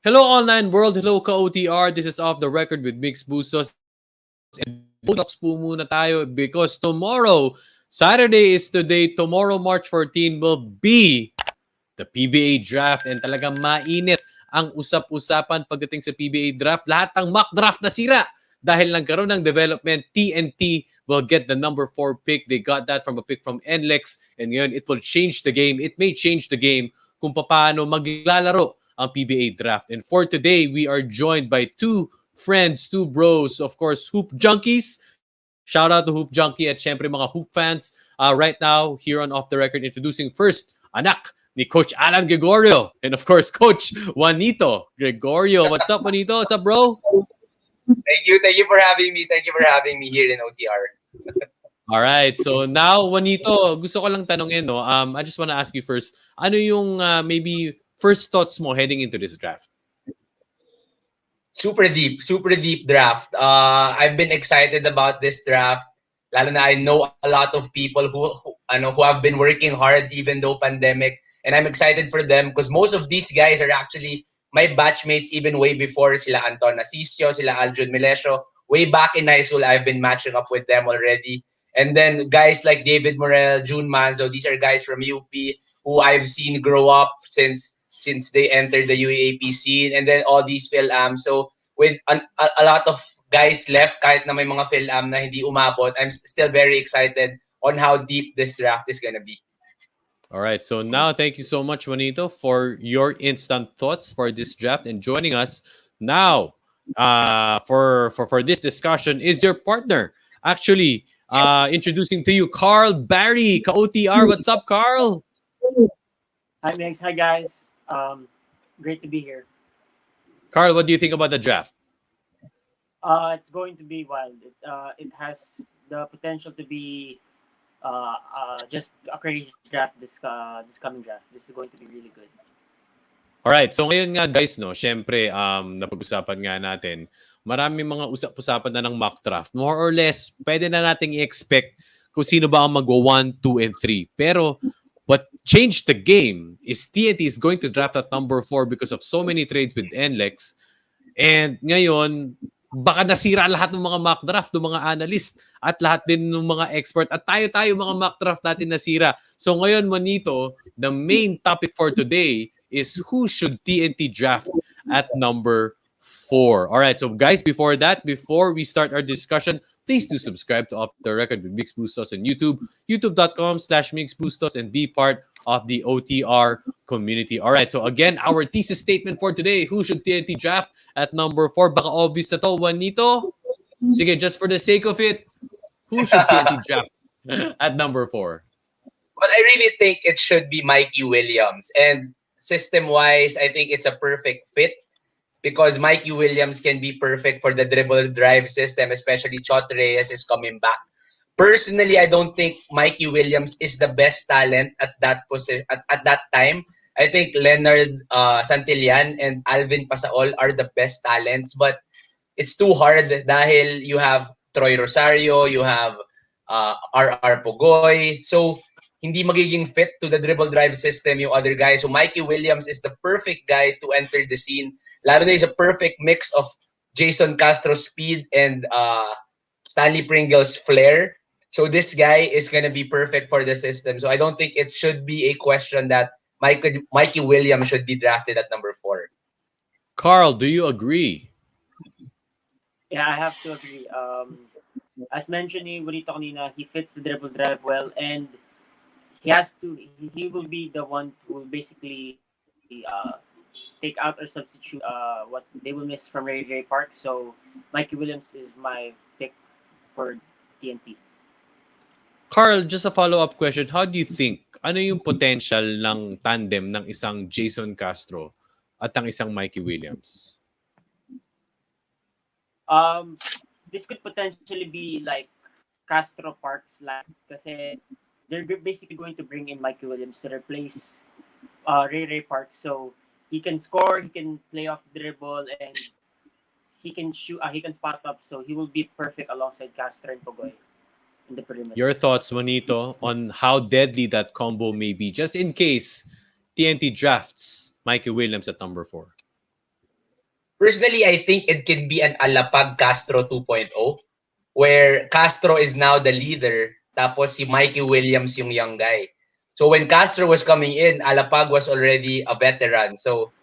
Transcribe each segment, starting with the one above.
Hello, online world. Hello, Ka-OTR. This is Off the Record with Mix Bustos. And talks po muna tayo because tomorrow, Saturday is today. Tomorrow, March 14, will be the PBA draft. And talagang mainit ang usap-usapan pagdating sa PBA draft. Lahat ng mock draft nasira dahil nagkaroon ng development. TNT will get the number 4 pick. They got that from a pick from NLEX. And ngayon, it will change the game. It may change the game kung paano maglalaro ang PBA draft. And for today, we are joined by two friends, two bros, of course, Hoop Junkies. Shout out to Hoop Junkie at syempre mga Hoop fans. Right now, here on Off the Record, introducing first, anak ni Coach Alan Gregorio. And of course, Coach Juanito Gregorio. What's up, Juanito? What's up, bro? Thank you for having me. Thank you for having me here in OTR. All right. So now, Juanito, gusto ko lang tanongin, no? I just want to ask you first, ano yung maybe first thoughts mo heading into this draft? Super deep draft. I've been excited about this draft. Lalo na I know a lot of people who have been working hard even though pandemic, and I'm excited for them because most of these guys are actually my batchmates even way before sila Anton Asisio, sila Aljun Melesio. Way back in high school, I've been matching up with them already. And then guys like David Morel, June Manzo, these are guys from UP who I've seen grow up since they entered the UAAP scene, and then all these Phil-Am. So with a lot of guys left, kahit na may mga Phil-Am na hindi umabot, I'm still very excited on how deep this draft is gonna be. All right. So now, thank you so much, Juanito, for your instant thoughts for this draft and joining us now for this discussion is your partner. Actually, introducing to you, Carl Barry, Ka-OTR. What's up, Carl? Hi, Mix. Hi, guys. Great to be here. Carl, what do you think about the draft? It's going to be wild. It has the potential to be just a crazy draft this coming draft. This is going to be really good. Alright, so ngayon nga guys, no, syempre, napag-usapan nga natin, maraming mga usap-usapan na ng mock draft. More or less, pwede na nating i-expect kung sino ba ang mag-1, 2, and 3. Pero, what changed the game is TNT is going to draft at number 4 because of so many trades with NLEX. And ngayon, baka nasira lahat ng mga mock draft, ng mga analyst, at lahat din ng mga expert. At tayo mga mock draft natin nasira. So ngayon, Manito, the main topic for today is who should TNT draft at number 4. All right, so guys, before we start our discussion, please do subscribe to Off the Record with Mix Bustos on YouTube, youtube.com/MixBustos, and be part of the OTR community. All right, so again, our thesis statement for today, who should TNT draft at number 4? Baka obvious na to, Juanito? Sige, just for the sake of it, who should TNT draft at number 4? But I really think it should be Mikey Williams. And system-wise, I think it's a perfect fit because Mikey Williams can be perfect for the dribble-drive system, especially Chot Reyes is coming back. Personally, I don't think Mikey Williams is the best talent at that position at that time. I think Leonard Santillan and Alvin Pasaol are the best talents, but it's too hard dahil you have Troy Rosario, you have R.R. Pugoy. So, hindi magiging fit to the dribble drive system yung other guys. So, Mikey Williams is the perfect guy to enter the scene. Lalo na is a perfect mix of Jason Castro's speed and Stanley Pringle's flair. So, this guy is gonna be perfect for the system. So, I don't think it should be a question that Mikey Williams should be drafted at number 4. Carl, do you agree? Yeah, I have to agree. As mentioned ni Bonito kanina, he fits the dribble drive well, and he will be the one who will basically take out or substitute what they will miss from Ray Ray Park. So Mikey Williams is my pick for TNT. Carl, just a follow-up question. How do you think, ano yung potential ng tandem ng isang Jason Castro at ng isang Mikey Williams? This could potentially be like Castro Parks like kasi they're basically going to bring in Mikey Williams to replace Ray Ray Parks, so he can score, he can play off the dribble, and he can shoot, he can spot up, so he will be perfect alongside Castro and Pugoy in the perimeter. Your thoughts, Juanito, on how deadly that combo may be, just in case TNT drafts Mikey Williams at number 4? Personally, I think it can be an Alapag Castro 2.0, where Castro is now the leader, tapos si Mikey Williams yung young guy. So when Castro was coming in, Alapag was already a veteran. So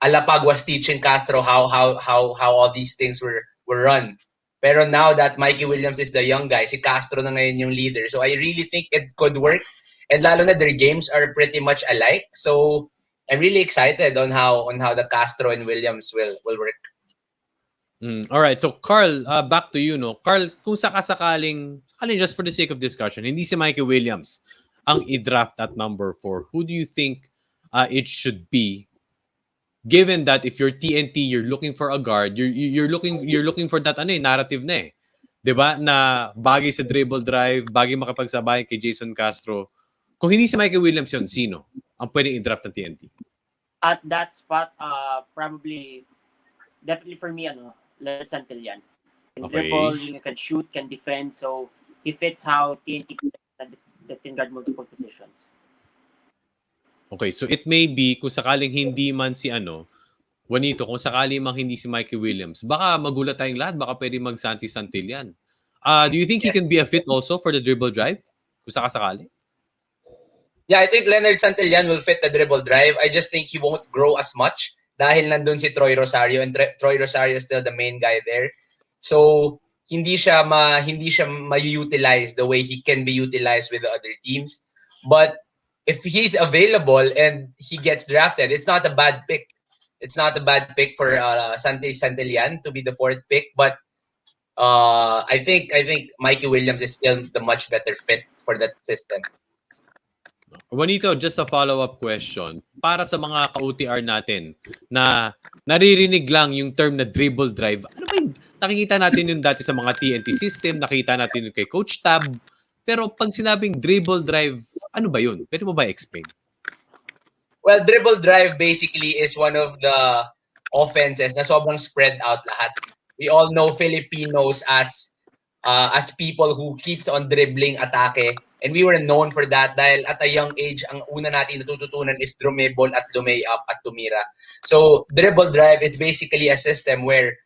Alapag was teaching Castro how all these things were run. Pero now that Mikey Williams is the young guy, si Castro na ngayon yung leader. So I really think it could work. And lalo na their games are pretty much alike. So I'm really excited on how the Castro and Williams will work. All right. So Carl, back to you, no. Carl, kung sakasakaling, just for the sake of discussion, hindi si Mikey Williams ang i-draft at number 4. Who do you think it should be? Given that if you're TNT, you're looking for a guard, you're looking for that narrative na eh. 'Di ba? Na bagay sa dribble drive, bagay makipagsabay kay Jason Castro. Kung hindi si Mikey Williams yun, sino ang pwedeng i-draft ng TNT? At that spot, definitely for me, Leonard Santillan. Can Okay. dribble, can shoot, can defend. So he fits how TNT can guard multiple positions. Okay, so it may be kung sakaling hindi man si Juanito, kung sakali mang hindi si Mikey Williams, baka magulat tayong lahat, baka pwede mag-Santi Santillan. Do you think he Yes. can be a fit also for the dribble drive? Kung sakasakali? Yeah, I think Leonard Santillan will fit the dribble drive. I just think he won't grow as much dahil nandun si Troy Rosario, and Troy Rosario is still the main guy there. So hindi siya ma-utilize the way he can be utilized with the other teams. But if he's available and he gets drafted, it's not a bad pick. It's not a bad pick for Santi Santillan to be the 4th pick, but I think Mikey Williams is still the much better fit for that system. Juanito, just a follow-up question. Para sa mga ka-OTR natin na naririnig lang yung term na dribble drive, ano ba yung nakikita natin yung dati sa mga TNT system, nakita natin yung kay Coach Tab, pero pag sinabing dribble drive, ano ba yun? Pwede mo ba explain? Well, dribble drive basically is one of the offenses na sobrang spread out lahat. We all know Filipinos as people who keeps on dribbling atake. And we were known for that dahil at a young age, ang una natin natututunan is drumable at lumay-up at tumira. So, dribble drive is basically a system where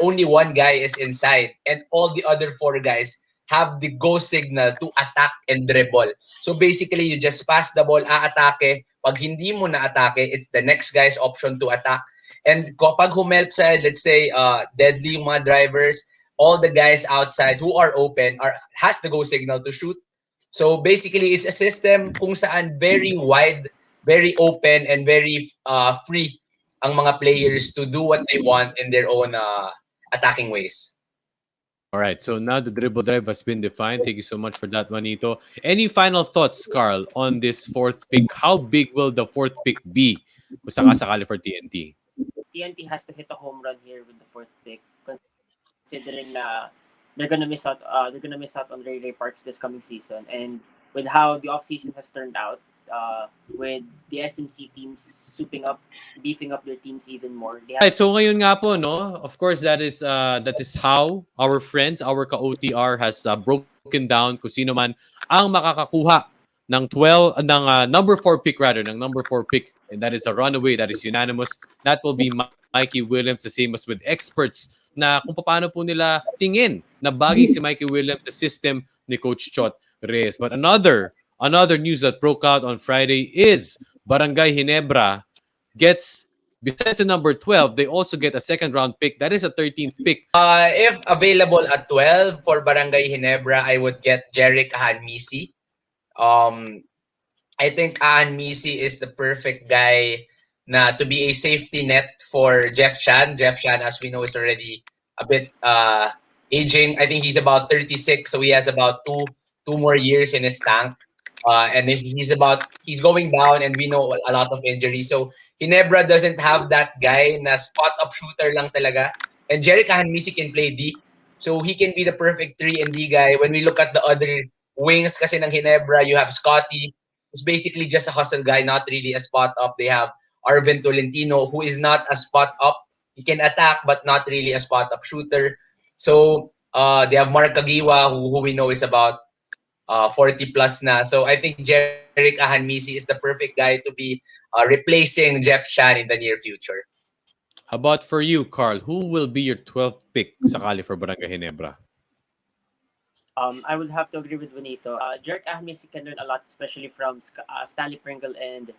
only one guy is inside and all the other 4 guys have the go signal to attack and dribble. So, basically, you just pass the ball, aatake. Pag hindi mo na-atake, it's the next guy's option to attack. And kapag humelp sa, let's say, deadly yung mga drivers, all the guys outside who are open has the go signal to shoot. So basically, it's a system kung saan very wide, very open, and very free ang mga players to do what they want in their own attacking ways. All right, so now the dribble drive has been defined. Thank you so much for that, Juanito. Any final thoughts, Carl, on this 4th pick? How big will the 4th pick be kung sakasakali for TNT? TNT has to hit a home run here with the 4th pick, considering na they're gonna miss out on Ray Parks this coming season, and with how the offseason has turned out, with the SMC teams beefing up their teams even more. Right, so ngayon nga po, no, of course that is how our friends, our Ka-OTR has broken down kung sino man ang makakakuha ng number 4 pick, and that is a runaway, that is unanimous. That will be Mikey Williams, the same as with experts na kung paano po nila tingin na bagay si Mikey Williams sa system ni Coach Chot Reyes. But another news that broke out on Friday is Barangay Ginebra gets, besides the number 12, they also get a 2nd round pick. That is a 13th pick. If available at 12 for Barangay Ginebra, I would get Jeric Ahanmisi. I think Ahanmisi is the perfect guy to be a safety net for Jeff Chan. Jeff Chan, as we know, is already a bit aging. I think he's about 36, so he has about two more years in his tank. And if he's going down, and we know a lot of injuries. So Ginebra doesn't have that guy na spot-up shooter lang talaga. And Jeric Ahanmisi can play D. So he can be the perfect 3 and D guy. When we look at the other wings kasi ng Ginebra, you have Scotty, who's basically just a hustle guy, not really a spot-up. They have Arvin Tolentino, who is not a spot-up. He can attack, but not really a spot-up shooter. So they have Mark Kagiwa, who we know is about 40 plus na. So I think Jeric Ahanmisi is the perfect guy to be replacing Jeff Chan in the near future. How about for you, Carl? Who will be your 12th pick sakali for Barangay Ginebra? I would have to agree with Juanito. Jerk Ahmes can learn a lot, especially from Stanley Pringle and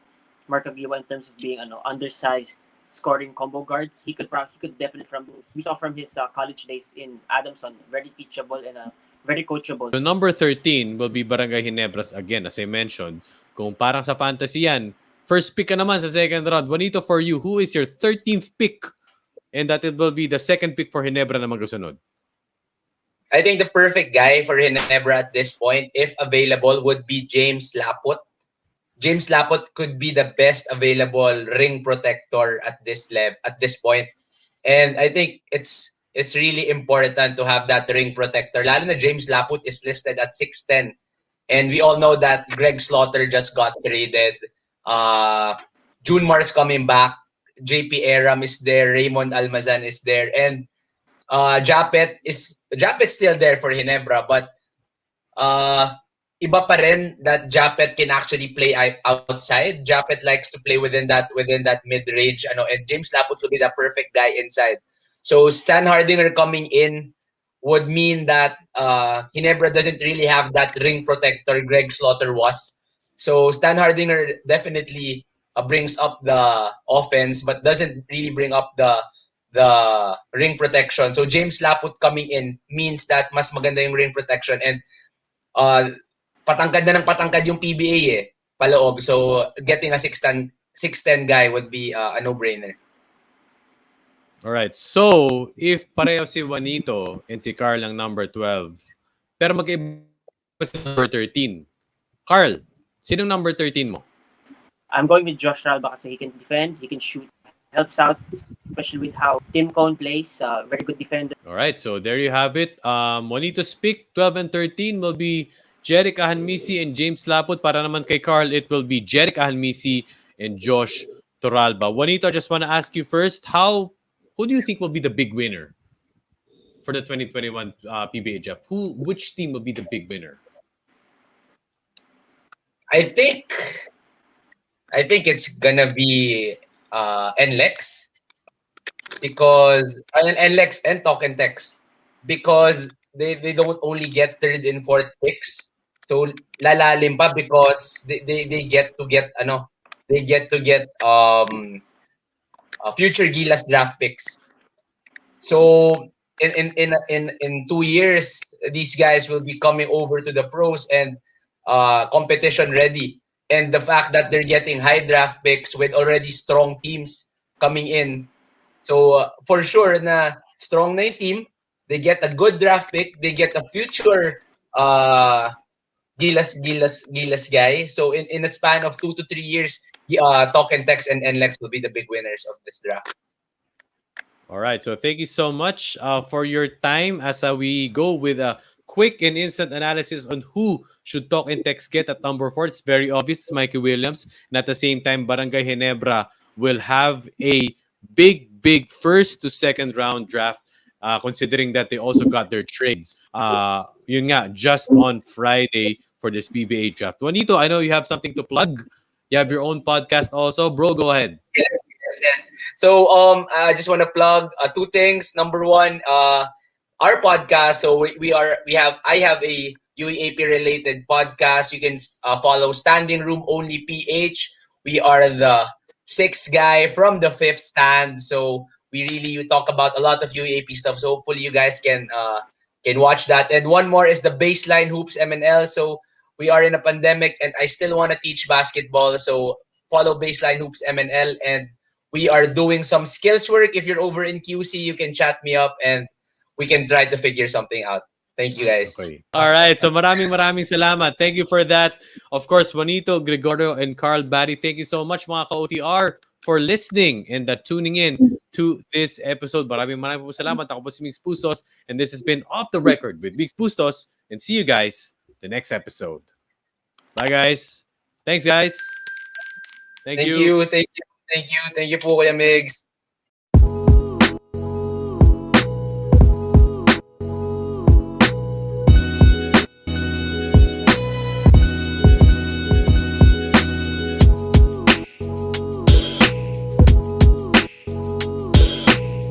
Marco Giwa in terms of being undersized scoring combo guards. He could definitely from we saw from his college days in Adamson, very teachable and very coachable. So number 13 will be Barangay Ginebras again, as I mentioned. Kung parang sa fantasy yan, first pick ka naman sa second round. Juanito, for you, who is your 13th pick? And that it will be the second pick for Ginebra na magkasunod. I think the perfect guy for Ginebra at this point, if available, would be James Laput. James Laput could be the best available ring protector at this point. And I think it's really important to have that ring protector. Lalo na James Laput is listed at 6'10". And we all know that Greg Slaughter just got traded. June Mars coming back. JP Aram is there. Raymond Almazan is there. And Japet's still there for Ginebra, but iba pa rin that Japet can actually play outside. Japet likes to play within that mid-range, and James Laput would be the perfect guy inside. So Stan Hardinger coming in would mean that Ginebra doesn't really have that ring protector Greg Slaughter was. So Stan Hardinger definitely brings up the offense, but doesn't really bring up the ring protection. So James Laput coming in means that mas maganda yung ring protection, and patangkad na ng patangkad yung PBA paloob. So getting a 6'10" guy would be a no-brainer. Alright, so if pareho si Juanito and si Carl ang number 12, pero magkaiba si number 13. Carl, sinong number 13 mo? I'm going with Josh Ralba kasi he can defend, he can shoot, helps out, especially with how Tim Cone plays. Very good defender. Alright, so there you have it. Juanito's pick, 12 and 13 will be Jeric Ahanmisi and James Laput. Para naman kay Carl, it will be Jeric Ahanmisi and Josh Toralba. Juanito, I just want to ask you first, who do you think will be the big winner for the 2021 PBA, Jeff? Which team will be the big winner? I think it's gonna be NLEX because NLEX and Talk and Text, because they don't only get third and fourth picks, so lalalim pa because they get to get future Gilas draft picks. So in 2 years, these guys will be coming over to the pros and competition ready. And the fact that they're getting high draft picks with already strong teams coming in. So for sure na strong na yung team, they get a good draft pick, they get a future Gilas guy. So in a span of 2 to 3 years, Talk and Text and NLEX will be the big winners of this draft. All right, so thank you so much for your time as we go with a quick and instant analysis on who should Talk and Text get at number 4. It's very obvious, it's Mikey Williams. And at the same time, Barangay Ginebra will have a big first to second round draft, considering that they also got their trades. Yun nga, just on Friday for this PBA draft. Juanito, I know you have something to plug. You have your own podcast also. Bro, go ahead. Yes. So I just want to plug 2 things. Number 1, our podcast. So I have a UAP related podcast. You can follow Standing Room Only PH. We are the 6th guy from the 5th stand. So we really talk about a lot of UAP stuff. So hopefully you guys can watch that. And one more is the Baseline Hoops MNL. So we are in a pandemic and I still want to teach basketball. So follow Baseline Hoops MNL, and we are doing some skills work. If you're over in QC, you can chat me up and we can try to figure something out. Thank you, guys. Okay. All right. So maraming salamat. Thank you for that. Of course, Juanito, Gregorio, and Carl Barry, thank you so much mga Ka-OTR for listening and tuning in to this episode. Maraming po salamat. Ako po si Mix Pustos, and this has been Off the Record with Mix Pustos, and see you guys the next episode. Bye, guys. Thanks, guys. Thank you. Thank you po, Kuya Migs.